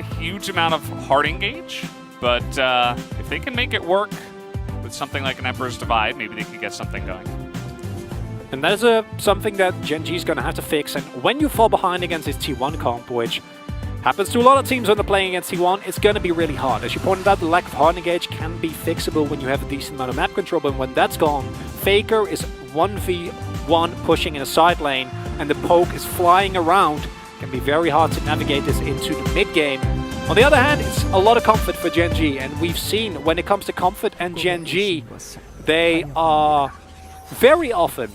a huge amount of hard engage, but if they can make it work with something like an Emperor's Divide, maybe they could get something going. And that is something that Gen G is going to have to fix. And when you fall behind against this T1 comp, which happens to a lot of teams when they're playing against T1, it's going to be really hard. As you pointed out, the lack of hard engage can be fixable when you have a decent amount of map control, but when that's gone, Faker is 1v1 pushing in a side lane, and the poke is flying around. It can be very hard to navigate this into the mid game. On the other hand, it's a lot of comfort for Gen G, and we've seen when it comes to comfort and Gen G, they are very often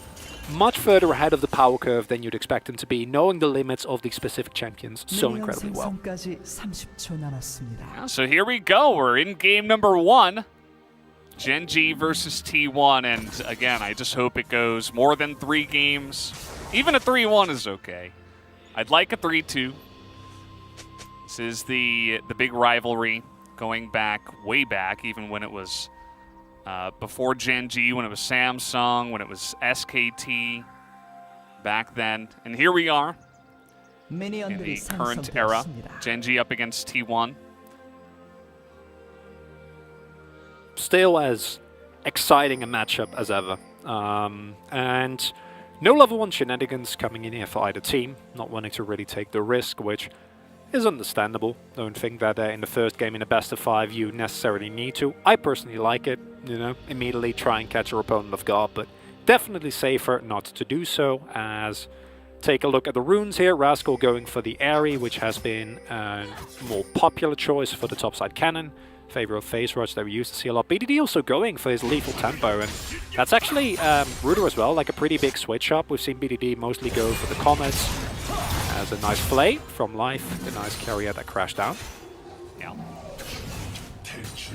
much further ahead of the power curve than you'd expect them to be, knowing the limits of the specific champions so incredibly well. Yeah, so here we go. We're in game number 1. Gen G versus T1. And again, I just hope it goes more than 3 games. Even a 3-1 is okay. I'd like a 3-2. This is the big rivalry going back, way back, even when it was before Gen G, when it was Samsung, when it was SKT back then. And here we are in the current era. Gen G up against T1. Still as exciting a matchup as ever. And no level 1 shenanigans coming in here for either team, not wanting to really take the risk, which is understandable. Don't think that in the first game in a best of 5 you necessarily need to. I personally like it, you know, immediately try and catch your opponent off guard, but definitely safer not to do so. As take a look at the runes here, Rascal going for the Airy, which has been a more popular choice for the topside cannon. Favor of Phase Rush that we used to see a lot. BDD also going for his lethal tempo, and that's actually Ruder as well, like a pretty big switch up. We've seen BDD mostly go for the Comets. As a nice play from Life, the nice carrier that crashed down. Yeah.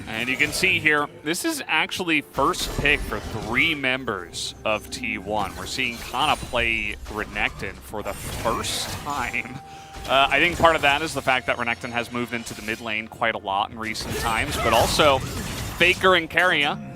And you can see here, this is actually first pick for 3 members of T1. We're seeing Kana play Renekton for the first time. I think part of that is the fact that Renekton has moved into the mid lane quite a lot in recent times, but also Faker and Keria